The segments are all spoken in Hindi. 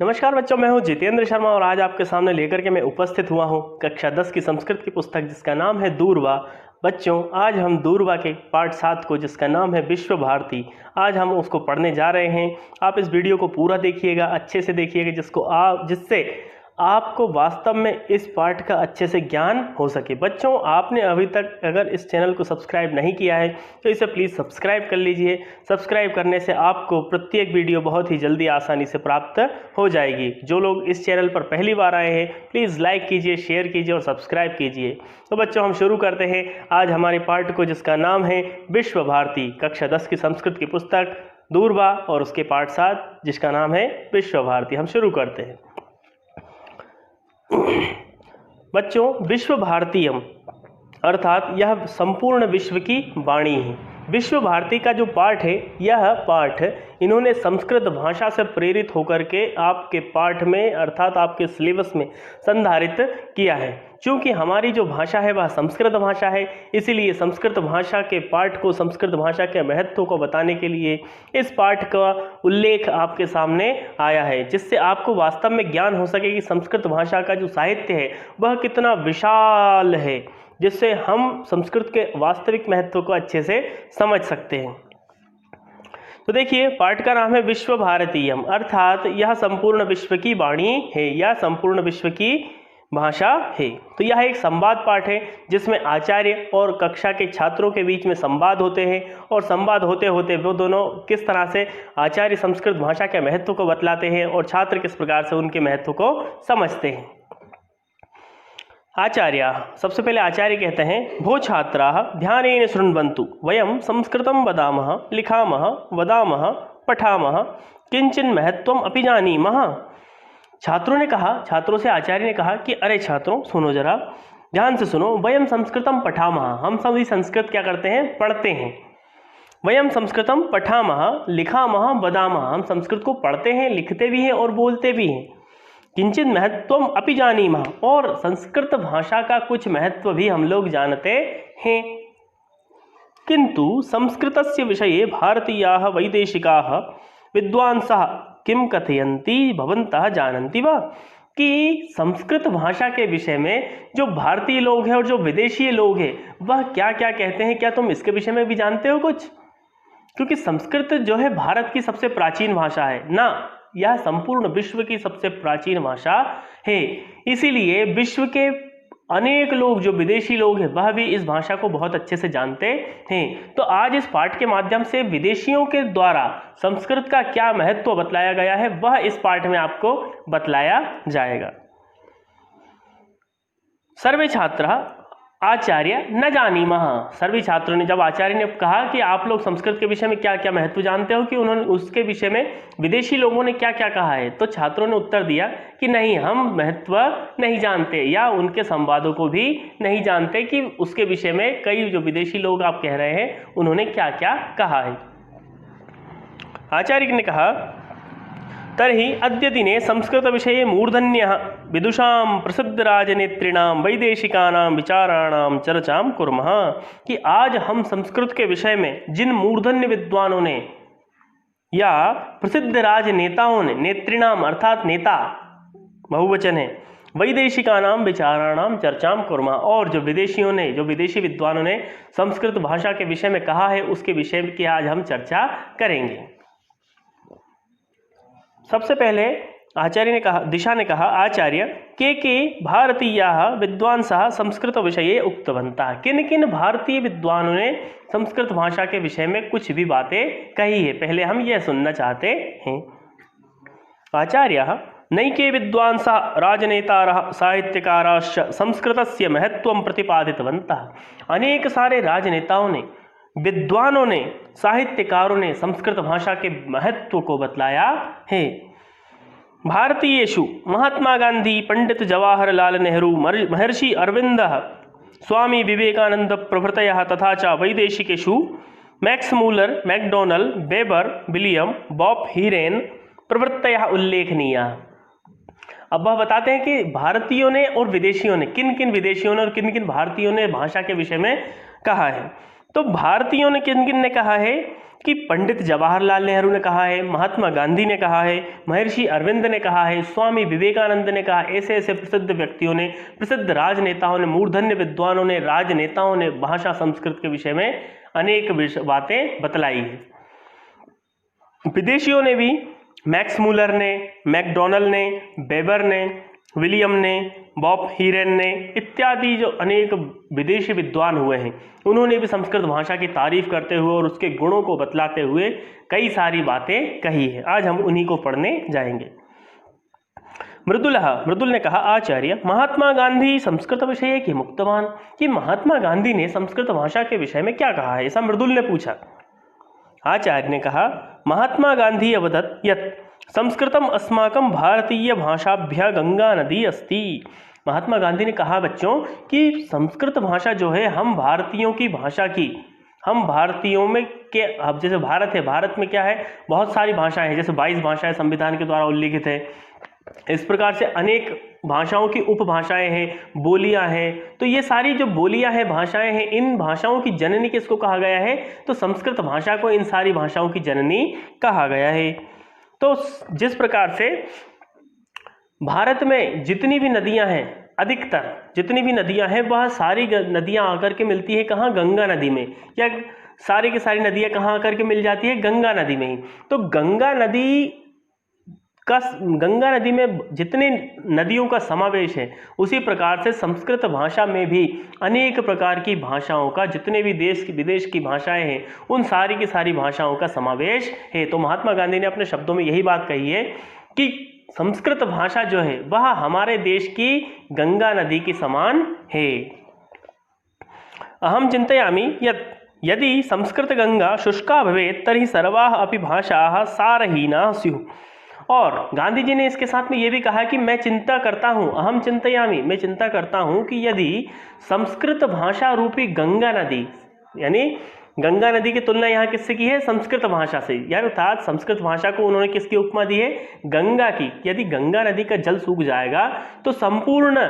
नमस्कार बच्चों, मैं हूं जितेंद्र शर्मा और आज आपके सामने लेकर के मैं उपस्थित हुआ हूं कक्षा 10 की संस्कृत की पुस्तक जिसका नाम है दूरवा। बच्चों, आज हम दूरवा के पाठ 7 को जिसका नाम है विश्व भारती, आज हम उसको पढ़ने जा रहे हैं। आप इस वीडियो को पूरा देखिएगा, अच्छे से देखिएगा, जिससे आपको वास्तव में इस पाठ का अच्छे से ज्ञान हो सके। बच्चों, आपने अभी तक अगर इस चैनल को सब्सक्राइब नहीं किया है तो इसे प्लीज़ सब्सक्राइब कर लीजिए। सब्सक्राइब करने से आपको प्रत्येक वीडियो बहुत ही जल्दी आसानी से प्राप्त हो जाएगी। जो लोग इस चैनल पर पहली बार आए हैं प्लीज़ लाइक कीजिए, शेयर कीजिए और सब्सक्राइब कीजिए। तो बच्चों, हम शुरू करते हैं आज हमारे पाठ को जिसका नाम है विश्व भारती, कक्षा 10 की संस्कृत की पुस्तक दूरवा और उसके पाठ 7 जिसका नाम है विश्व भारती। हम शुरू करते हैं। बच्चों, विश्व भारतीयम अर्थात यह संपूर्ण विश्व की वाणी है। विश्व भारती का जो पाठ है, यह पाठ इन्होंने संस्कृत भाषा से प्रेरित होकर के आपके पाठ में अर्थात आपके सिलेबस में संधारित किया है। क्योंकि हमारी जो भाषा है वह संस्कृत भाषा है, इसीलिए संस्कृत भाषा के पाठ को, संस्कृत भाषा के महत्व को बताने के लिए इस पाठ का उल्लेख आपके सामने आया है, जिससे आपको वास्तव में ज्ञान हो सके कि संस्कृत भाषा का जो साहित्य है वह कितना विशाल है, जिससे हम संस्कृत के वास्तविक महत्व को अच्छे से समझ सकते हैं। तो देखिए, पाठ का नाम है विश्व भारतीयम अर्थात यह संपूर्ण विश्व की वाणी है, यह संपूर्ण विश्व की भाषा है। तो यह एक संवाद पाठ है जिसमें आचार्य और कक्षा के छात्रों के बीच में संवाद होते हैं और संवाद होते होते वो दोनों किस तरह से आचार्य संस्कृत भाषा के महत्व को बतलाते हैं और छात्र किस प्रकार से उनके महत्व को समझते हैं। आचार्य, सबसे पहले आचार्य कहते हैं, भो छात्राः ध्यानेन शृण्वन्तु वयं संस्कृतं वदामः लिखामः वदामः पठामः किंचिन महत्वम अपि जानीमः। छात्रों से आचार्य ने कहा कि अरे छात्रों, सुनो जरा, ध्यान से सुनो। वयम संस्कृतम पठामः, हम सभी संस्कृत क्या करते हैं, पढ़ते हैं। वयम संस्कृतम पठामः लिखामः वदामः, हम संस्कृत को पढ़ते हैं, लिखते भी हैं और बोलते भी हैं। किंचित महत्वम अपि जानीमः, और संस्कृत भाषा का कुछ महत्व भी हम लोग जानते हैं। किंतु संस्कृतस्य विषये भारतीयाः वैदेशिकाः विद्वांसः किम कथयन्ति भवन्तः जानन्ति वा, कि संस्कृत भाषा के विषय में जो भारतीय लोग हैं और जो विदेशी लोग हैं वह क्या क्या कहते हैं, क्या तुम इसके विषय में भी जानते हो कुछ? क्योंकि संस्कृत जो है भारत की सबसे प्राचीन भाषा है ना, यह संपूर्ण विश्व की सबसे प्राचीन भाषा है। इसीलिए विश्व के अनेक लोग, जो विदेशी लोग हैं, वह भी इस भाषा को बहुत अच्छे से जानते हैं। तो आज इस पाठ के माध्यम से विदेशियों के द्वारा संस्कृत का क्या महत्व बतलाया गया है वह इस पाठ में आपको बतलाया जाएगा। सर्वे छात्र आचार्य न जानीमः, सभी छात्रों ने, जब आचार्य ने कहा कि आप लोग संस्कृत के विषय में क्या क्या महत्व जानते हो, कि उन्होंने उसके विषय में विदेशी लोगों ने क्या क्या कहा है, तो छात्रों ने उत्तर दिया कि नहीं, हम महत्व नहीं जानते या उनके संवादों को भी नहीं जानते कि उसके विषय में कई जो विदेशी लोग आप कह रहे हैं उन्होंने क्या क्या कहा है। आचार्य ने कहा, तर्हि अद्य दिने संस्कृत विषये मूर्धन्यः विदुषां प्रसिद्धराजनेत्रिणां वैदेशिकानां विचाराणां चर्चां कुर्मः, कि आज हम संस्कृत के विषय में जिन मूर्धन्य विद्वानों ने या प्रसिद्ध राजनेताओं ने, नेत्रिणाम अर्थात नेता बहुवचन है, वैदेशिकानां विचाराणां चर्चां कुर्मः, और जो विदेशी विद्वानों ने संस्कृत भाषा के विषय में कहा है उसके विषय की आज हम चर्चा करेंगे। सबसे पहले दिशा ने कहा, आचार्य के भारतीयाः विद्वांसः संस्कृत विषये उक्तवन्तः, किन किन भारतीय विद्वानों ने संस्कृत भाषा के विषय में कुछ भी बातें कही है, पहले हम यह सुनना चाहते हैं। आचार्यः नैके विद्वांसः राजनेतारः साहित्यकाराश्च संस्कृतस्य महत्वं प्रतिपादितवन्तः, अनेक सारे राजनेताओं ने, विद्वानों ने, साहित्यकारों ने संस्कृत भाषा के महत्व को बतलाया है। भारतीयेषु महात्मा गांधी, पंडित जवाहरलाल नेहरू, महर्षि अरविंदः, स्वामी विवेकानंद प्रभृतयः तथा च वैदेशिकेषु Max Muller, Macdonell, Weber, William, Bopp Heeren प्रभृतयः उल्लेखनीयः। अब वह बताते हैं कि भारतीयों ने और विदेशियों ने, किन किन विदेशियों ने और किन किन भारतीयों ने भाषा के विषय में कहा है। तो भारतीयों ने किन किन ने कहा है कि पंडित जवाहरलाल नेहरू ने कहा है, महात्मा गांधी ने कहा है, महर्षि अरविंद ने कहा है, स्वामी विवेकानंद ने कहा। ऐसे ऐसे प्रसिद्ध व्यक्तियों ने, प्रसिद्ध राजनेताओं ने, मूर्धन्य विद्वानों ने, राजनेताओं ने भाषा संस्कृत के विषय में अनेक बातें बतलाई है। विदेशियों ने भी, मैक्स मूलर ने, मैकडॉनल्ड ने, बेबर ने, विलियम ने, बॉब हीरेन ने इत्यादि जो अनेक विदेशी विद्वान हुए हैं, उन्होंने भी संस्कृत भाषा की तारीफ करते हुए और उसके गुणों को बतलाते हुए कई सारी बातें कही है। आज हम उन्हीं को पढ़ने जाएंगे। मृदुल ने कहा, आचार्य महात्मा गांधी संस्कृत विषय के मुक्तवान, कि महात्मा गांधी ने संस्कृत भाषा के विषय में क्या कहा है, ऐसा मृदुल ने पूछा। आचार्य ने कहा, महात्मा गांधी अवदत् यत् संस्कृतम अस्माकं भारतीय भाषाभ्य गंगा नदी अस्ति। महात्मा गांधी ने कहा बच्चों कि संस्कृत भाषा जो है हम भारतीयों की भाषा की, हम भारतीयों में के, अब जैसे भारत है, भारत में क्या है, बहुत सारी भाषाएं हैं, जैसे 22 भाषाएं संविधान के द्वारा उल्लिखित है। इस प्रकार से अनेक भाषाओं की उपभाषाएं हैं, बोलियां हैं। तो ये सारी जो बोलियां हैं, भाषाएं हैं, इन भाषाओं की जननी किसको कहा गया है, तो संस्कृत भाषा को इन सारी भाषाओं की जननी कहा गया है। तो जिस प्रकार से भारत में जितनी भी नदियां हैं, अधिकतर जितनी भी नदियां हैं वह सारी नदियां आकर के मिलती है कहाँ, गंगा नदी में, या सारी की सारी नदियां कहाँ आकर के मिल जाती है, गंगा नदी में ही। तो गंगा नदी में जितनी नदियों का समावेश है, उसी प्रकार से संस्कृत भाषा में भी अनेक प्रकार की भाषाओं का, जितने भी देश विदेश की भाषाएं हैं, उन सारी की सारी भाषाओं का समावेश है। तो महात्मा गांधी ने अपने शब्दों में यही बात कही है कि संस्कृत भाषा जो है वह हमारे देश की गंगा नदी के समान है। अहम चिंतयामि यदि संस्कृत गंगा शुष्का भवेत् तर्हि सर्वाः अपि भाषाः सारहीनाः स्युः। और गांधी जी ने इसके साथ में ये भी कहा कि मैं चिंता करता हूँ, अहम चिंतयामि, मैं चिंता करता हूँ कि यदि संस्कृत भाषा रूपी गंगा नदी, यानी गंगा नदी की तुलना यहाँ किससे की है, संस्कृत भाषा से, यानी अर्थात संस्कृत भाषा को उन्होंने किसकी उपमा दी है, गंगा की। यदि गंगा नदी का जल सूख जाएगा तो संपूर्ण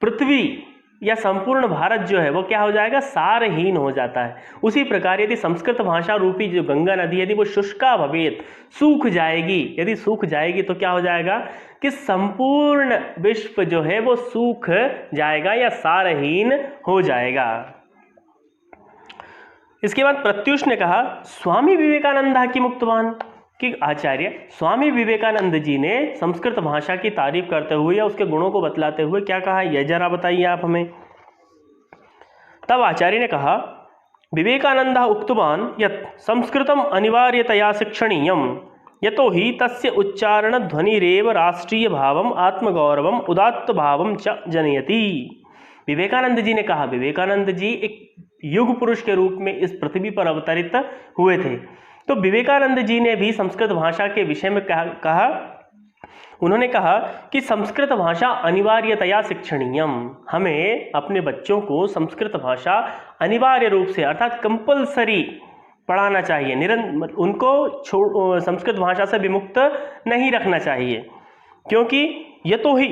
पृथ्वी या संपूर्ण भारत जो है वो क्या हो जाएगा, सारहीन हो जाता है। उसी प्रकार यदि संस्कृत भाषा रूपी जो गंगा नदी यदि वो शुष्का भवेत्, सूख जाएगी, यदि सूख जाएगी तो क्या हो जाएगा कि संपूर्ण विश्व जो है वो सूख जाएगा या सारहीन हो जाएगा। इसके बाद प्रत्युष ने कहा, स्वामी विवेकानंद की मुक्तवान, कि आचार्य स्वामी विवेकानंद जी ने संस्कृत भाषा की तारीफ करते हुए या उसके गुणों को बतलाते हुए क्या कहा, यह जरा बताइए आप हमें। तब आचार्य ने कहा, विवेकानंद उक्तवान यत् संस्कृतम अनिवार्यतया शिक्षणीयम यतो ही तस्य उच्चारण ध्वनिरेव राष्ट्रीय भावम आत्मगौरवम उदात्त भावम च जनयति। विवेकानंद जी ने कहा, विवेकानंद जी एक युग पुरुष के रूप में इस पृथ्वी पर अवतरित हुए थे। तो विवेकानंद जी ने भी संस्कृत भाषा के विषय में कहा, उन्होंने कहा कि संस्कृत भाषा अनिवार्यतया शिक्षणीयम, हमें अपने बच्चों को संस्कृत भाषा अनिवार्य रूप से अर्थात कंपलसरी पढ़ाना चाहिए, उनको संस्कृत भाषा से विमुक्त नहीं रखना चाहिए। क्योंकि ये तो ही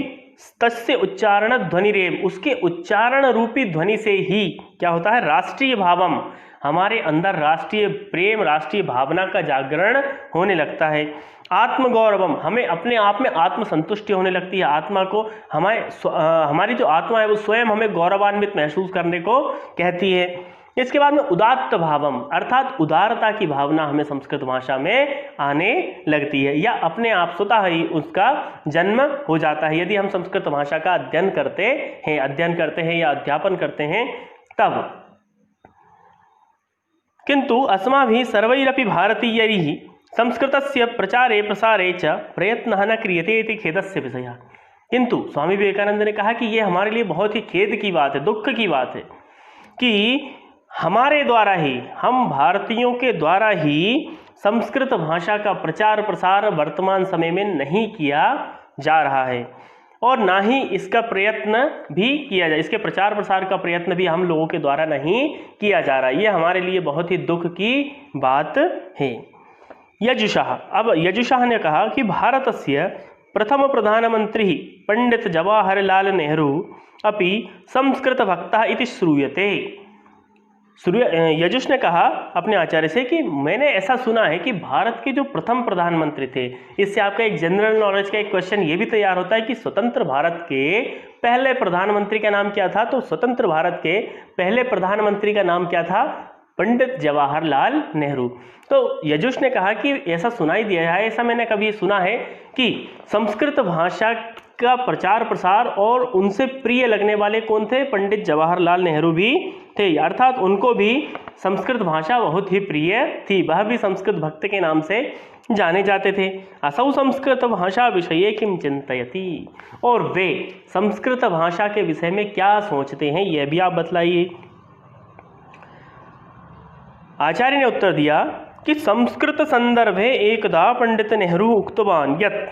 तस्य उच्चारण ध्वनिरेव, उसके उच्चारण रूपी ध्वनि से ही क्या होता है, राष्ट्रीय भावम, हमारे अंदर राष्ट्रीय प्रेम, राष्ट्रीय भावना का जागरण होने लगता है। आत्मगौरवम, हमें अपने आप में आत्मसंतुष्टि होने लगती है, आत्मा को हमारी जो आत्मा है वो स्वयं हमें गौरवान्वित महसूस करने को कहती है। इसके बाद में उदात्त भावम, अर्थात उदारता की भावना हमें संस्कृत भाषा में आने लगती है या अपने आप स्वतः ही उसका जन्म हो जाता है यदि हम संस्कृत भाषा का अध्ययन करते हैं या अध्यापन करते हैं तब। किंतु अस्माभिः सर्वैरपि भारतीयैः संस्कृतस्य प्रचारे प्रसारे च प्रयत्नः न क्रियते इति खेदस्य विषयः। किंतु स्वामी विवेकानंद ने कहा कि ये हमारे लिए बहुत ही खेद की बात है, दुख की बात है कि हमारे द्वारा ही, हम भारतीयों के द्वारा ही संस्कृत भाषा का प्रचार प्रसार वर्तमान समय में नहीं किया जा रहा है और ना ही इसका प्रयत्न भी किया जाए, इसके प्रचार प्रसार का प्रयत्न भी हम लोगों के द्वारा नहीं किया जा रहा है। ये हमारे लिए बहुत ही दुख की बात है। यजुषः, अब यजुषः ने कहा कि भारतस्य प्रथम प्रधानमंत्री पंडित जवाहरलाल नेहरू अपि संस्कृत भक्तः इति श्रूयते। यजुष ने कहा अपने आचार्य से कि मैंने ऐसा सुना है कि भारत के जो प्रथम प्रधानमंत्री थे, इससे आपका एक जनरल नॉलेज का एक क्वेश्चन ये भी तैयार होता है कि स्वतंत्र भारत के पहले प्रधानमंत्री का नाम क्या था। तो स्वतंत्र भारत के पहले प्रधानमंत्री का नाम क्या था? पंडित जवाहरलाल नेहरू। तो यजुष ने कहा कि ऐसा सुनाई दिया है, ऐसा मैंने कभी सुना है कि संस्कृत भाषा का प्रचार प्रसार और उनसे प्रिय लगने वाले कौन थे? पंडित जवाहरलाल नेहरू भी थे, अर्थात उनको भी संस्कृत भाषा बहुत ही प्रिय थी, वह भी संस्कृत भक्त के नाम से जाने जाते थे। असौ संस्कृत भाषा विषये किम चिंतयति, और वे संस्कृत भाषा के विषय में क्या सोचते हैं, यह भी आप बतलाइए। आचार्य ने उत्तर दिया कि संस्कृत संदर्भे एकदा पंडित नेहरू उक्तवान यत्,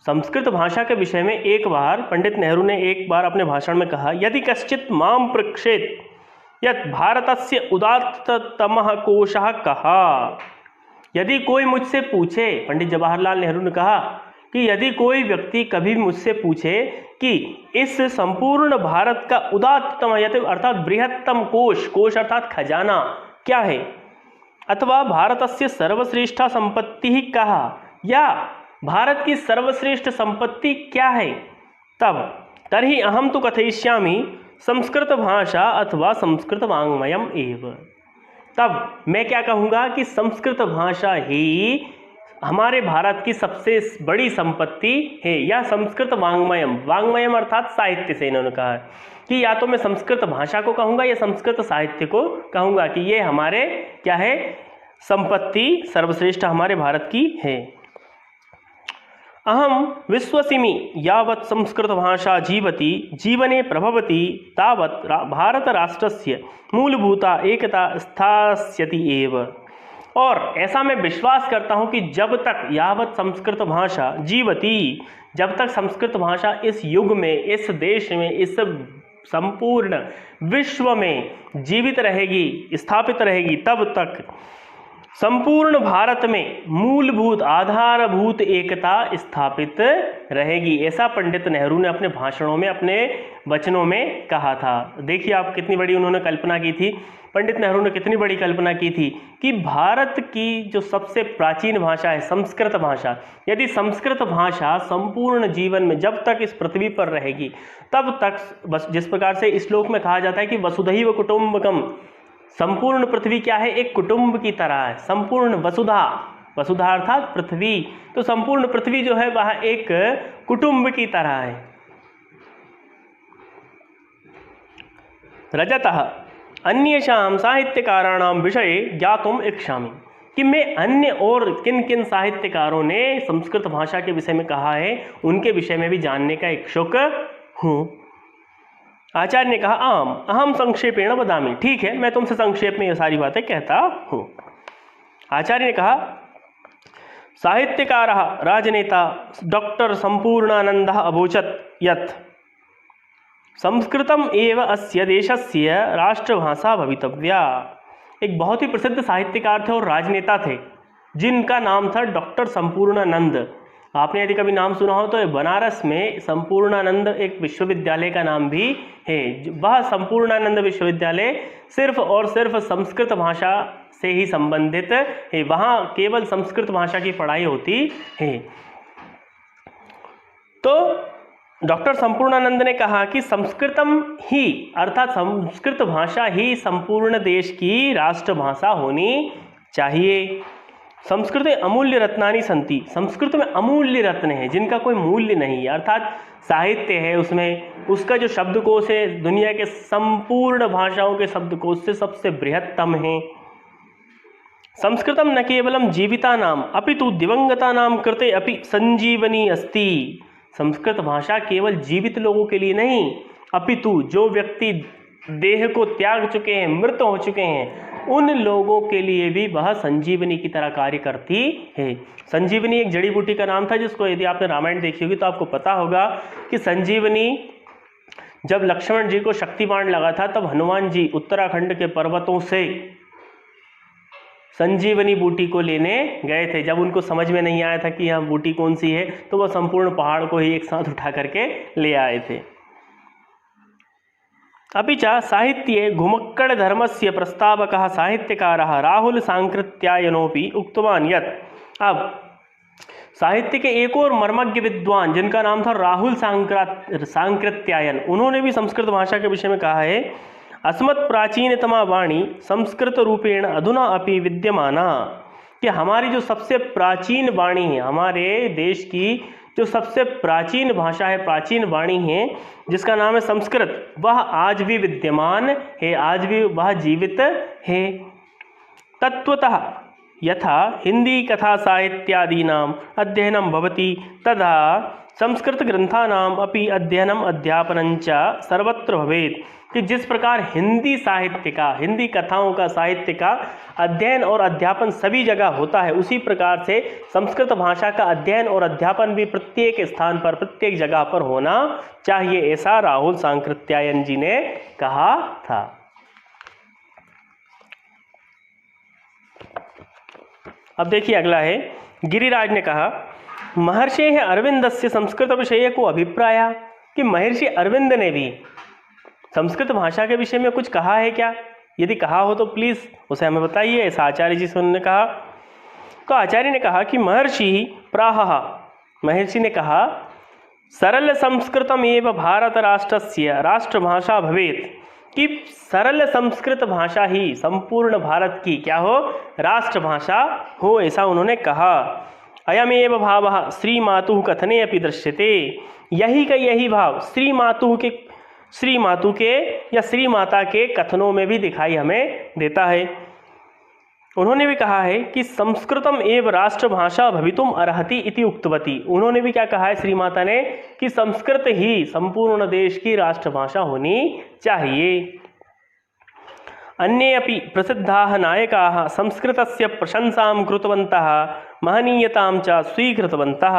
संस्कृत भाषा के विषय में एक बार पंडित नेहरू ने एक बार अपने भाषण में कहा, यदि कश्चित माम पृच्छेत यत् भारतस्य उदात्ततमः कोशः कः, यदि कोई मुझसे पूछे, पंडित जवाहरलाल नेहरू ने कहा कि यदि कोई व्यक्ति कभी मुझसे पूछे कि इस संपूर्ण भारत का उदात्तम अर्थात बृहत्तम कोश, कोश अर्थात खजाना क्या है, अथवा भारतस्य सर्वश्रेष्ठ संपत्ति कहा, या भारत की सर्वश्रेष्ठ संपत्ति क्या है, तब तर्हि अहम तो कथयिष्यामि संस्कृत भाषा अथवा संस्कृत वाङ्मयम एव, तब मैं क्या कहूँगा कि संस्कृत भाषा ही हमारे भारत की सबसे बड़ी संपत्ति है, या संस्कृत वाङ्मयम, वाङ्मयम अर्थात साहित्य से इन्होंने कहा कि या तो मैं संस्कृत भाषा को कहूँगा या संस्कृत साहित्य को कहूँगा कि ये हमारे क्या है, संपत्ति सर्वश्रेष्ठ हमारे भारत की है। अहम विश्वसिमि यावत् संस्कृत भाषा जीवति जीवने प्रभवति तावत् भारत राष्ट्रस्य मूलभूता एकता स्थास्यति एव, और ऐसा मैं विश्वास करता हूँ कि जब तक यावत् संस्कृत भाषा जीवति, जब तक संस्कृत भाषा इस युग में, इस देश में, इस संपूर्ण विश्व में जीवित रहेगी, स्थापित रहेगी, तब तक संपूर्ण भारत में मूलभूत आधारभूत एकता स्थापित रहेगी। ऐसा पंडित नेहरू ने अपने भाषणों में, अपने वचनों में कहा था। देखिए आप कितनी बड़ी उन्होंने कल्पना की थी, पंडित नेहरू ने कितनी बड़ी कल्पना की थी कि भारत की जो सबसे प्राचीन भाषा है संस्कृत भाषा, यदि संस्कृत भाषा संपूर्ण जीवन में जब तक इस पृथ्वी पर रहेगी तब तक, बस जिस प्रकार से इस श्लोक में कहा जाता है कि वसुधैव कुटुंबकम, संपूर्ण पृथ्वी क्या है, एक कुटुंब की तरह है। संपूर्ण वसुधा, वसुधा अर्थात पृथ्वी, तो संपूर्ण पृथ्वी जो है वह एक कुटुंब की तरह है। रजतः अन्येषां साहित्यकाराणां विषये ज्ञातुम् इच्छामि, कि मैं अन्य और किन किन साहित्यकारों ने संस्कृत भाषा के विषय में कहा है उनके विषय में भी जानने का इच्छुक हूँ। आचार्य ने कहा आम अहम संक्षेपेण वदामि, ठीक है मैं तुमसे संक्षेप में ये सारी बातें कहता हूँ। आचार्य ने कहा साहित्यकारः राजनेता डॉक्टर संपूर्णानंदः अवोचत् यत् संस्कृतम एव अस्य देशस्य राष्ट्रभाषा भवितव्या। एक बहुत ही प्रसिद्ध साहित्यकार थे और राजनेता थे जिनका नाम था डॉक्टर संपूर्णानंद। आपने यदि कभी नाम सुना हो तो बनारस में संपूर्णानंद एक विश्वविद्यालय का नाम भी है। वह संपूर्णानंद विश्वविद्यालय सिर्फ और सिर्फ संस्कृत भाषा से ही संबंधित है, वहाँ केवल संस्कृत भाषा की पढ़ाई होती है। तो डॉक्टर संपूर्णानंद ने कहा कि संस्कृतम ही अर्थात संस्कृत भाषा ही संपूर्ण देश की राष्ट्रभाषा होनी चाहिए। संस्कृत अमूल्य रत्नानि संति, संस्कृत में अमूल्य रत्न है जिनका कोई मूल्य नहीं है, अर्थात साहित्य है उसमें, उसका जो शब्दकोश है दुनिया के संपूर्ण भाषाओं के शब्दकोश से सबसे बृहत्तम है। संस्कृतम न केवलम जीवितानाम अपितु दिवंगतानाम कृते अपि संजीवनी अस्ति, संस्कृत भाषा केवल जीवित लोगों के लिए नहीं अपितु जो व्यक्ति देह को त्याग चुके हैं, मृत हो चुके हैं, उन लोगों के लिए भी वह संजीवनी की तरह कार्य करती है। संजीवनी एक जड़ी बूटी का नाम था जिसको यदि आपने रामायण देखी होगी तो आपको पता होगा कि संजीवनी जब लक्ष्मण जी को शक्तिबाण लगा था तब हनुमान जी उत्तराखंड के पर्वतों से संजीवनी बूटी को लेने गए थे। जब उनको समझ में नहीं आया था कि यह बूटी कौन सी है तो वह संपूर्ण पहाड़ को ही एक साथ उठा करके ले आए थे। अपि च साहित्ये घुमक्कड़ धर्मस्य प्रस्तावकः साहित्यकारः राहुल सांकृत्यायनोपि उक्तवान् यत्। अब साहित्य के एक और मर्मज्ञ विद्वान जिनका नाम था राहुल सांकृत्यायन, उन्होंने भी संस्कृत भाषा के विषय में कहा है, अस्मत् प्राचीनतमा वाणी संस्कृत रूपेण अधुना अपि विद्यमाना, कि हमारी जो सबसे प्राचीन वाणी है, हमारे देश की जो सबसे प्राचीन भाषा है, प्राचीन वाणी है, जिसका नाम है संस्कृत, वह आज भी विद्यमान है, आज भी वह जीवित है। तत्वतः यथा हिंदी कथा साहित्यादीनाम अध्ययनं भवति तथा संस्कृत ग्रंथानाम अपि अध्ययनम अध्यापनं च सर्वत्र भवेत्, कि जिस प्रकार हिंदी साहित्य का, हिंदी कथाओं का, साहित्य का अध्ययन और अध्यापन सभी जगह होता है, उसी प्रकार से संस्कृत भाषा का अध्ययन और अध्यापन भी प्रत्येक स्थान पर, प्रत्येक जगह पर होना चाहिए, ऐसा राहुल सांकृत्यायन जी ने कहा था। अब देखिए अगला है, गिरिराज ने कहा महर्षि अरविंदस्य संस्कृत विषय को अभिप्राय, कि महर्षि अरविंद ने भी संस्कृत भाषा के विषय में कुछ कहा है क्या? यदि कहा हो तो प्लीज़ उसे हमें बताइए, ऐसा आचार्य जी से उन्होंने कहा। तो आचार्य ने कहा कि महर्षि प्राह, महर्षि ने कहा सरल संस्कृतम एव भारत राष्ट्रस्य राष्ट्रभाषा भवेत्, कि सरल संस्कृत भाषा ही संपूर्ण भारत की क्या हो, राष्ट्रभाषा हो, ऐसा उन्होंने कहा। अयमेव भावः श्री मातुः कथने अपि दृश्यते, यही का यही भाव श्री मातु के या श्री माता के कथनों में भी दिखाई हमें देता है। उन्होंने भी कहा है कि संस्कृतम एव राष्ट्रभाषा भवितुम अर्हति इति उक्तवती, उन्होंने भी क्या कहा है श्री माता ने, कि संस्कृत ही संपूर्ण देश की राष्ट्रभाषा होनी चाहिए। अन्ये अपि प्रसिद्धाः नायकाः संस्कृतस्य प्रशंसां कृतवन्तः महनीयतां च स्वीकृतवन्तः,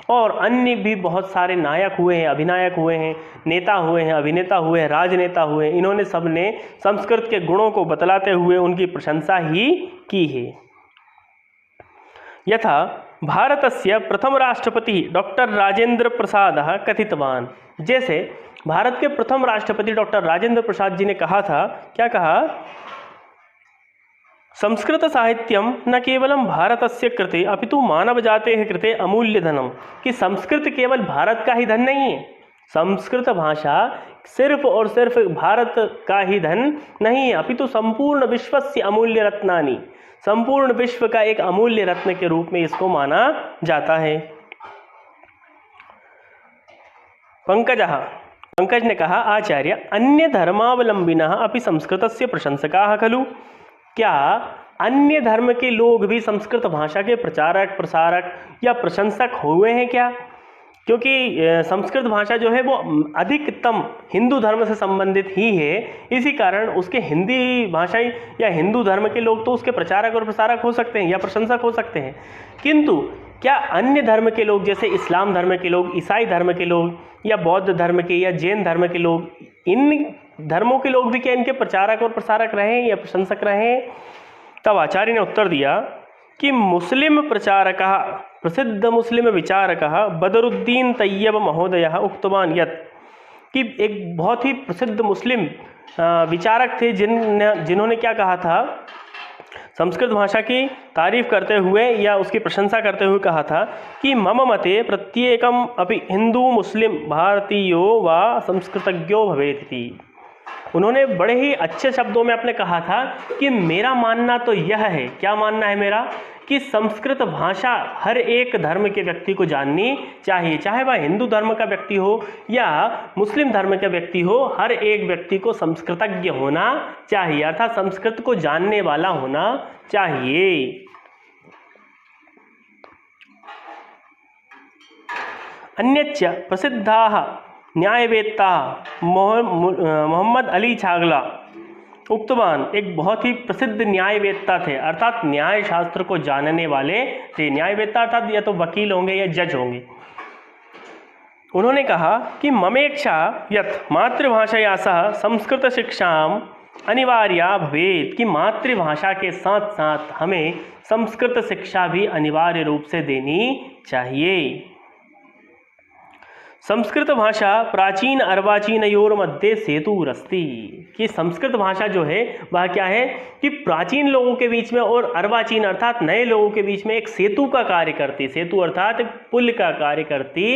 और अन्य भी बहुत सारे नायक हुए हैं, अभिनायक हुए हैं, नेता हुए हैं, अभिनेता हुए हैं, राजनेता हुए हैं, इन्होंने सबने संस्कृत के गुणों को बतलाते हुए उनकी प्रशंसा ही की है। यथा भारतस्य प्रथम राष्ट्रपति डॉक्टर राजेंद्र प्रसादः कथितवान्, जैसे भारत के प्रथम राष्ट्रपति डॉक्टर राजेंद्र प्रसाद जी ने कहा था, क्या कहा, संस्कृत साहित्यम न केवलम भारतस्य कृते अपितु मानव जातेः कृते अमूल्य धनम, कि संस्कृत केवल भारत का ही धन नहीं है, संस्कृत भाषा सिर्फ और सिर्फ भारत का ही धन नहीं है, अपितु संपूर्ण विश्वस्य अमूल्य रत्नानि, संपूर्ण विश्व का एक अमूल्य रत्न के रूप में इसको माना जाता है। पंकज ने कहा आचार्य अन्य धर्मावलंबिनः अपि संस्कृतस्य प्रशंसकाः खलु, क्या अन्य धर्म के लोग भी संस्कृत भाषा के प्रचारक, प्रसारक या प्रशंसक हुए हैं क्या? क्योंकि संस्कृत भाषा जो है वो अधिकतम हिंदू धर्म से संबंधित ही है, इसी कारण उसके हिंदी भाषा या हिंदू धर्म के लोग तो उसके प्रचारक और प्रसारक हो सकते हैं या प्रशंसक हो सकते हैं, किंतु क्या अन्य धर्म के लोग जैसे इस्लाम धर्म के लोग, ईसाई धर्म के लोग या बौद्ध धर्म के या जैन धर्म के लोग, इन धर्मों के लोग भी क्या इनके प्रचारक और प्रसारक रहे या प्रशंसक रहे? तब आचार्य ने उत्तर दिया कि मुस्लिम प्रचारकः प्रसिद्ध मुस्लिम विचारकः बदरुद्दीन तैयब महोदयः उक्तवान् यत्, कि एक बहुत ही प्रसिद्ध मुस्लिम विचारक थे जिन्होंने क्या कहा था, संस्कृत भाषा की तारीफ करते हुए या उसकी प्रशंसा करते हुए कहा था कि मम मते प्रत्येकम अपि हिंदू मुस्लिम भारतीयो वा संस्कृतज्ञो भवेति। उन्होंने बड़े ही अच्छे शब्दों में आपने कहा था कि मेरा मानना तो यह है, क्या मानना है मेरा, कि संस्कृत भाषा हर एक धर्म के व्यक्ति को जाननी चाहिए, चाहे वह हिंदू धर्म का व्यक्ति हो या मुस्लिम धर्म का व्यक्ति हो, हर एक व्यक्ति को संस्कृतज्ञ होना चाहिए, अर्थात संस्कृत को जानने वाला होना चाहिए। अन्यच्च प्रसिद्धाः न्यायवेत्ता मोहम्मद अली छागला उक्तवान, एक बहुत ही प्रसिद्ध न्यायवेत्ता थे, अर्थात न्याय शास्त्र को जानने वाले थे। न्यायवेत्ता अर्थात या तो वकील होंगे या जज होंगे। उन्होंने कहा कि ममेक्षा यत् मातृभाषया सह संस्कृत शिक्षाम अनिवार्या भवेत्, कि मातृभाषा के साथ साथ हमें संस्कृत शिक्षा भी अनिवार्य रूप से देनी चाहिए। संस्कृत भाषा प्राचीन अर्वाचीनयोर मध्ये सेतुरस्ति, कि संस्कृत भाषा जो है वह क्या है कि प्राचीन लोगों के बीच में और अर्वाचीन अर्थात नए लोगों के बीच में एक सेतु का कार्य करती, सेतु अर्थात पुल का कार्य करती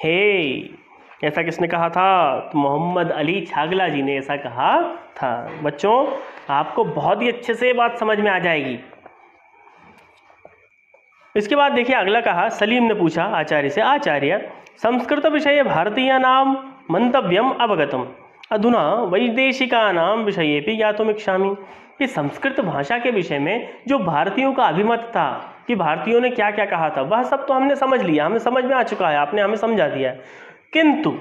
है। ऐसा किसने कहा था? तो मोहम्मद अली छागला जी ने ऐसा कहा था। बच्चों आपको बहुत ही अच्छे से बात समझ में आ जाएगी। इसके बाद देखिए अगला कहा, सलीम ने पूछा आचार्य से, आचार्य संस्कृत विषय भारतीय नाम मंतव्यम अवगतम अधुना वैदेशिका नाम विषये भी ज्ञातुमिच्छामि। कि संस्कृत भाषा के विषय में जो भारतीयों का अभिमत था कि भारतीयों ने क्या क्या कहा था वह सब तो हमने समझ लिया, हमें समझ में आ चुका है, आपने हमें समझा दिया है, किंतु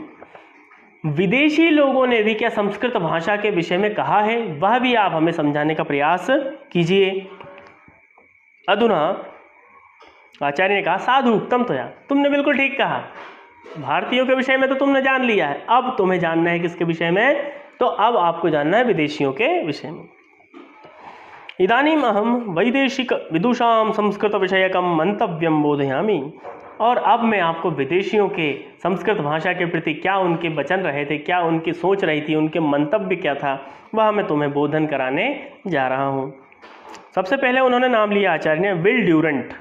विदेशी लोगों ने भी क्या संस्कृत भाषा के विषय में कहा है वह भी आप हमें समझाने का प्रयास कीजिए। अधुना आचार्य ने कहा, साधु उत्तम तो यार, तुमने बिल्कुल ठीक कहा, भारतीयों के विषय में तो तुमने जान लिया है, अब तुम्हें जानना है किसके विषय में? तो अब आपको जानना है विदेशियों के विषय में। इदानीम अहम वैदेशिक विदुषाम संस्कृत विषयकम मंतव्यम बोधयामि, और अब मैं आपको विदेशियों के संस्कृत भाषा के प्रति क्या उनके वचन रहे थे, क्या उनकी सोच रही थी, उनके मंतव्य क्या था, वह मैं तुम्हें बोधन कराने जा रहा हूँ। सबसे पहले उन्होंने नाम लिया आचार्य ने विल ड्यूरेंट।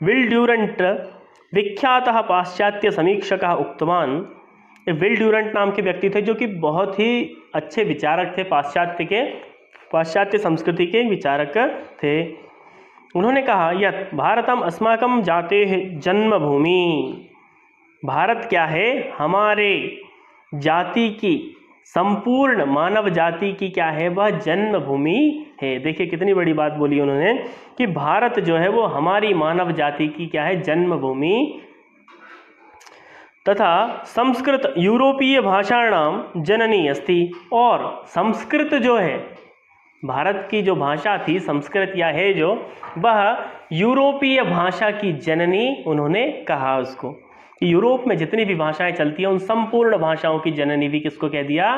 विल ड्यूरेंट विख्यातः पाश्चात्य समीक्षकः उक्तवान। ये विल ड्यूरेंट नाम के व्यक्ति थे जो कि बहुत ही अच्छे विचारक थे, पाश्चात्य संस्कृति के विचारक थे। उन्होंने कहा, यत् भारतम अस्माकं जातेः जन्मभूमि, भारत क्या है? हमारे जाति की, संपूर्ण मानव जाति की क्या है? वह जन्मभूमि है। देखिए कितनी बड़ी बात बोली उन्होंने कि भारत जो है वो हमारी मानव जाति की क्या है? जन्मभूमि। तथा संस्कृत यूरोपीय भाषाणाम जननी अस्ति, और संस्कृत जो है भारत की जो भाषा थी संस्कृत या है जो, वह यूरोपीय भाषा की जननी उन्होंने कहा उसको। यूरोप में जितनी भी भाषाएं चलती हैं उन संपूर्ण भाषाओं की जननी भी किसको कह दिया?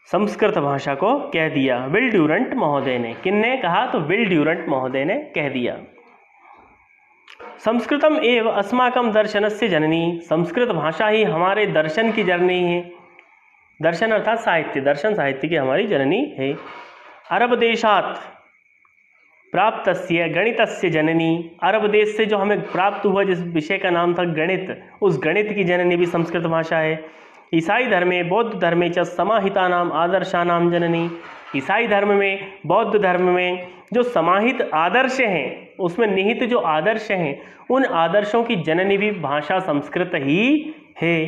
संस्कृत भाषा को कह दिया विल ड्यूरेंट महोदय ने। किसने कहा? तो विल ड्यूरेंट महोदय ने कह दिया। संस्कृतम एव अस्माकं दर्शनस्य जननी, संस्कृत भाषा ही हमारे दर्शन की जननी है। दर्शन अर्थात साहित्य, दर्शन साहित्य की हमारी जननी है। अरब देशात प्राप्तस्य गणितस्य जननी, अरब देश से जो हमें प्राप्त हुआ जिस विषय का नाम था गणित, उस गणित की जननी भी संस्कृत भाषा है। ईसाई धर्मे बौद्ध धर्मे च समाहिता नाम आदर्शा नाम जननी, ईसाई धर्म में, बौद्ध धर्म में जो समाहित आदर्श हैं, उसमें निहित जो आदर्श हैं, उन आदर्शों की जननी भी भाषा संस्कृत ही है।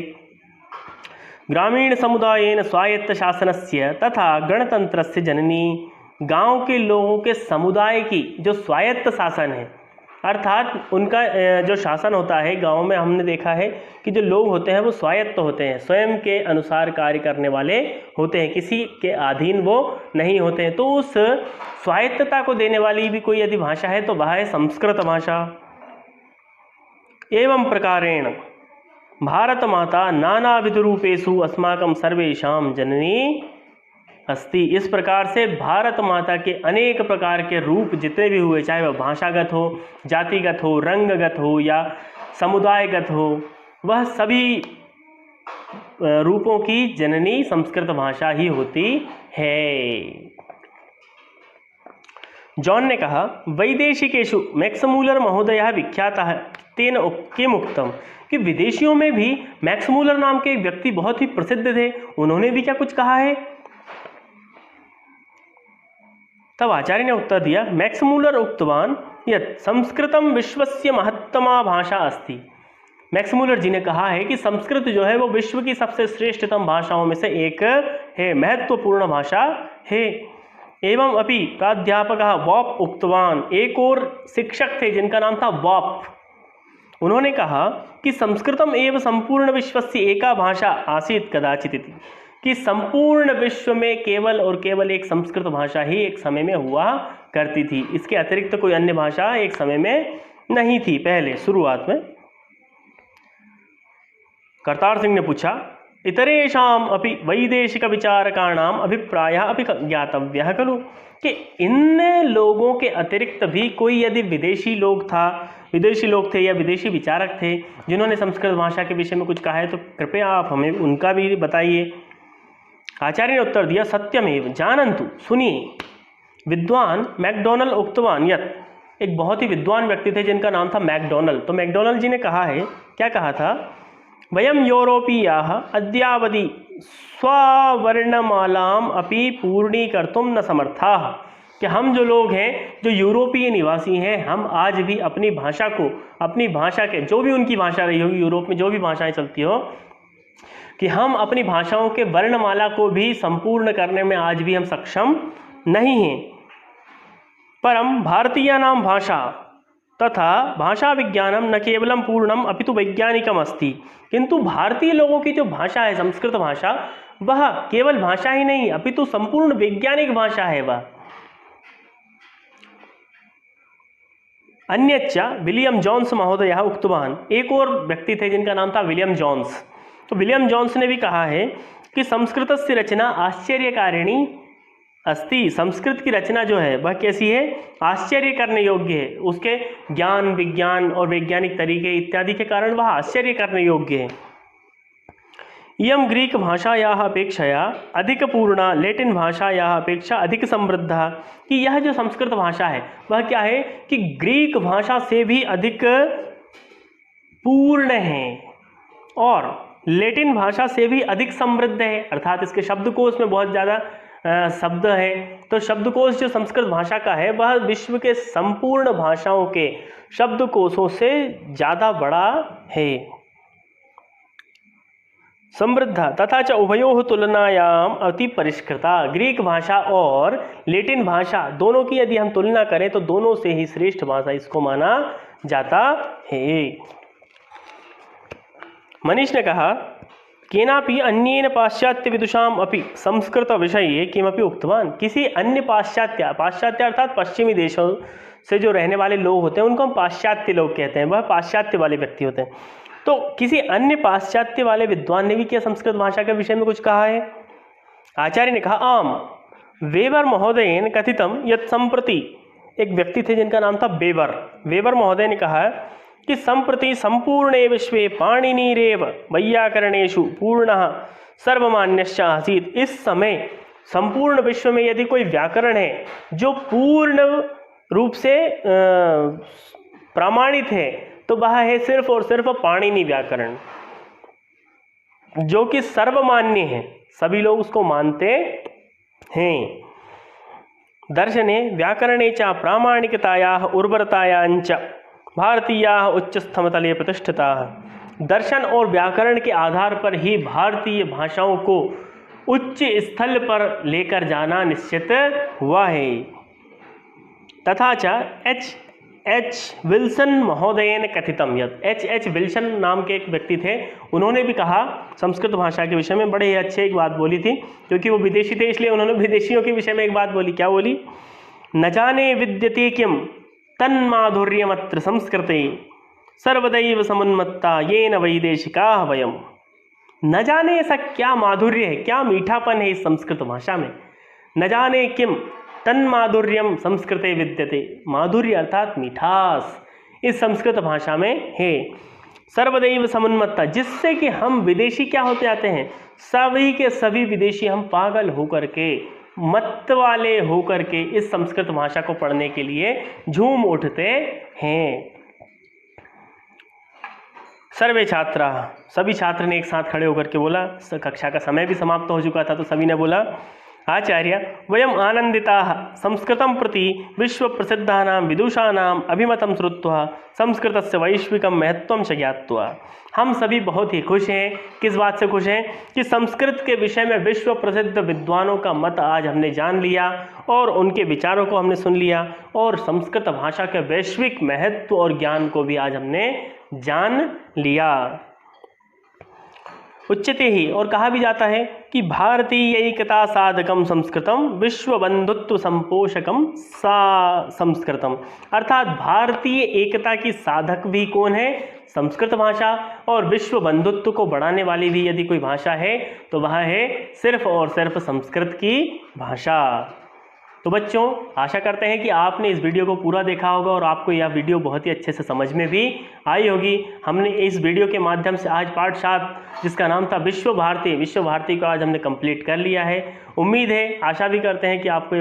ग्रामीण समुदायेन स्वायत्त शासनस्य तथा गणतंत्रस्य जननी, गांव के लोगों के समुदाय की जो स्वायत्त शासन है, अर्थात उनका जो शासन होता है गांव में, हमने देखा है कि जो लोग होते हैं वो स्वायत्त होते हैं, स्वयं के अनुसार कार्य करने वाले होते हैं, किसी के अधीन वो नहीं होते हैं। तो उस स्वायत्तता को देने वाली भी कोई यदि भाषा है तो वह है संस्कृत भाषा। एवं प्रकारेण भारत माता नानाविध रूपेषु अस्माकं सर्वेषां जननी अस्ति, इस प्रकार से भारत माता के अनेक प्रकार के रूप जितने भी हुए, चाहे वह भाषागत हो, जातिगत हो, रंगगत हो या समुदायगत हो, वह सभी रूपों की जननी संस्कृत भाषा ही होती है। जॉन ने कहा, वैदेशिकेषु मैक्समूलर महोदयः विख्यातः तेन किम उक्तम, कि विदेशियों में भी मैक्समूलर नाम के एक व्यक्ति बहुत ही प्रसिद्ध थे, उन्होंने भी क्या कुछ कहा है? तब आचार्य ने उत्तर दिया, मैक्समूलर उक्तवान यत् संस्कृतम विश्वस्य महत्तमा भाषा अस्ति। मैक्समूलर जी ने कहा है कि संस्कृत जो है वो विश्व की सबसे श्रेष्ठतम भाषाओं में से एक है, महत्वपूर्ण भाषा है। एवं अपि प्राध्यापकः वॉप उक्तवान, एक और शिक्षक थे जिनका नाम था वॉप, उन्होंने कहा कि संस्कृतम एव संपूर्ण विश्वस्य एका भाषा आसीत् कदाचित् इति, कि संपूर्ण विश्व में केवल और केवल एक संस्कृत भाषा ही एक समय में हुआ करती थी, इसके अतिरिक्त कोई अन्य भाषा एक समय में नहीं थी पहले शुरुआत में। करतार सिंह ने पूछा, इतरेषाम अपि वैदेशिक विचारकाणाम अभिप्रायः अपि ज्ञातव्यः खलु, कि इन लोगों के अतिरिक्त भी कोई यदि विदेशी लोग था विदेशी लोग थे या विदेशी विचारक थे जिन्होंने संस्कृत भाषा के विषय में कुछ कहा है, तो कृपया आप हमें उनका भी बताइए। आचार्य ने उत्तर दिया, सत्यमेव जानन्तु, सुनिए, विद्वान मैकडॉनल्ड उक्तवान यत्, एक बहुत ही विद्वान व्यक्ति थे जिनका नाम था मैकडॉनल्ड। तो मैकडॉनल्ड जी ने कहा है, क्या कहा था, वयम यूरोपीयाः अद्यावधि स्ववर्णमालाम अपि पूर्णीकर्तुं न समर्थाः, कि हम जो लोग हैं, जो यूरोपीय निवासी हैं, हम आज भी अपनी भाषा को, अपनी भाषा के, जो भी उनकी भाषा रही होगी, यूरोप में जो भी भाषाएं चलती हो, कि हम अपनी भाषाओं के वर्णमाला को भी संपूर्ण करने में आज भी हम सक्षम नहीं हैं। परम भारतीयानां भाषा तथा भाषा विज्ञानम न केवलम पूर्णम अपितु वैज्ञानिकम अस्ति, किंतु भारतीय लोगों की जो भाषा है संस्कृत भाषा, वह केवल भाषा ही नहीं अपितु संपूर्ण वैज्ञानिक भाषा है वह। अन्यच्च विलियम जॉन्स महोदयः उक्तवान, एक और व्यक्ति थे जिनका नाम था विलियम जॉन्स। तो विलियम जॉन्स ने भी कहा है कि संस्कृतस्य रचना आश्चर्यकारिणी अस्ति, संस्कृत की रचना जो है वह कैसी है, आश्चर्य करने योग्य है, उसके ज्ञान विज्ञान और वैज्ञानिक तरीके इत्यादि के कारण वह आश्चर्य करने योग्य है। इयं ग्रीक भाषायाः अपेक्षया अधिक पूर्णा, लैटिन भाषायाः अपेक्षा अधिक समृद्धा, कि यह जो संस्कृत भाषा है वह क्या है कि ग्रीक भाषा से भी अधिक पूर्ण है और लैटिन भाषा से भी अधिक समृद्ध है, अर्थात इसके शब्दकोश में बहुत ज़्यादा शब्द है। तो शब्दकोश जो संस्कृत भाषा का है वह विश्व के संपूर्ण भाषाओं के शब्दकोशों से ज़्यादा बड़ा है। समृद्धा तथा च उभयोः तुलनायाम अति परिष्कृता, ग्रीक भाषा और लैटिन भाषा दोनों की यदि हम तुलना करें तो दोनों से ही श्रेष्ठ भाषा इसको माना जाता है। मनीष ने कहा, केनापि अन्येन पाश्चात्य विदुषाम अपि संस्कृत विषये किमपि उक्तवान, किसी अन्य पाश्चात्य अर्थात पश्चिमी देशों से जो रहने वाले लोग होते हैं उनको हम पाश्चात्य लोग कहते हैं, वह पाश्चात्य वाले व्यक्ति होते हैं। तो किसी अन्य पाश्चात्य वाले विद्वान ने भी क्या संस्कृत भाषा के विषय में कुछ कहा है? आचार्य ने कहा, आम वेबर महोदयन कथितम यत् संप्रति, एक व्यक्ति थे जिनका नाम था वेबर महोदय ने कहा कि संप्रति संपूर्णे विश्वे पाणिनिरेव वैयाकरणेषु पूर्णः सर्वमान्यश्च आसीत्, इस समय संपूर्ण विश्व में यदि कोई व्याकरण है जो पूर्ण रूप से प्रमाणित है तो वह है सिर्फ और सिर्फ पाणिनि व्याकरण, जो कि सर्वमान्य है, सभी लोग उसको मानते हैं। दर्शने व्याकरणे च प्रामाणिकतायाः उर्वरतायाञ्च भारतीयाः उच्चस्थमतले प्रतिष्ठिताः, दर्शन और व्याकरण के आधार पर ही भारतीय भाषाओं को उच्च स्थल पर लेकर जाना निश्चित हुआ है। तथा च एच विल्सन महोदय ने कथितम यत्, एच विल्सन नाम के एक व्यक्ति थे, उन्होंने भी कहा संस्कृत भाषा के विषय में, बड़े ही अच्छे एक बात बोली थी, क्योंकि वो विदेशी थे इसलिए उन्होंने विदेशियों के विषय में एक बात बोली। क्या बोली? न जाने विद्यते किम तन्माधुर्यमत्र संस्कृते सर्वदैव समुन्मत्ता येन वैदेशिकाः वयम्, न जाने ऐसा क्या माधुर्य है, क्या मीठापन है इस संस्कृत भाषा में। न जाने किम तन्माधुर्यम संस्कृते विद्यते, माधुर्य अर्थात मिठास इस संस्कृत भाषा में है। सर्वदैव समुन्मत्ता, जिससे कि हम विदेशी क्या होते जाते हैं, सभी के सभी विदेशी हम पागल होकर के, मत वाले होकर के इस संस्कृत भाषा को पढ़ने के लिए झूम उठते हैं। सर्वे छात्रा, सभी छात्र ने एक साथ खड़े होकर के बोला, कक्षा का समय भी समाप्त हो चुका था तो सभी ने बोला, आचार्य वयम आनंदिताः संस्कृतं प्रति विश्व प्रसिद्धानां विदुषाणां अभिमतं श्रुत्वा संस्कृतस्य वैश्विकं महत्त्वं च ज्ञात्वा, हम सभी बहुत ही खुश हैं। किस बात से खुश हैं? कि संस्कृत के विषय में विश्व प्रसिद्ध विद्वानों का मत आज हमने जान लिया और उनके विचारों को हमने सुन लिया, और संस्कृत भाषा के वैश्विक महत्व और ज्ञान को भी आज हमने जान लिया। उच्यते ही, और कहा भी जाता है कि भारतीय एकता साधकम संस्कृतम विश्व बंधुत्व संपोषकम सा संस्कृतम, अर्थात भारतीय एकता की साधक भी कौन है? संस्कृत भाषा, और विश्व बंधुत्व को बढ़ाने वाली भी यदि कोई भाषा है तो वह है सिर्फ और सिर्फ संस्कृत की भाषा। तो बच्चों, आशा करते हैं कि आपने इस वीडियो को पूरा देखा होगा और आपको यह वीडियो बहुत ही अच्छे से समझ में भी आई होगी। हमने इस वीडियो के माध्यम से आज पार्ट 7 जिसका नाम था विश्व भारती को आज हमने कंप्लीट कर लिया है। उम्मीद है, आशा भी करते हैं कि आपको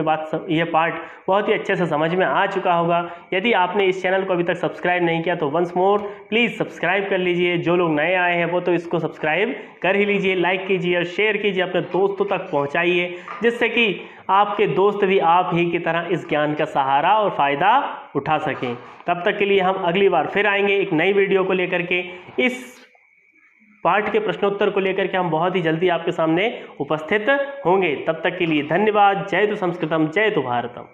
ये पार्ट बहुत ही अच्छे से समझ में आ चुका होगा। यदि आपने इस चैनल को अभी तक सब्सक्राइब नहीं किया तो वंस मोर प्लीज़ सब्सक्राइब कर लीजिए। जो लोग नए आए हैं वो तो इसको सब्सक्राइब कर ही लीजिए, लाइक कीजिए और शेयर कीजिए, अपने दोस्तों तक पहुँचाइए, जिससे कि आपके दोस्त भी आप ही की तरह इस ज्ञान का सहारा और फ़ायदा उठा सकें। तब तक के लिए हम अगली बार फिर आएंगे एक नई वीडियो को लेकर के। इस पाठ के प्रश्नोत्तर को लेकर के हम बहुत ही जल्दी आपके सामने उपस्थित होंगे। तब तक के लिए धन्यवाद। जय तु संस्कृतम, जय तु भारतम।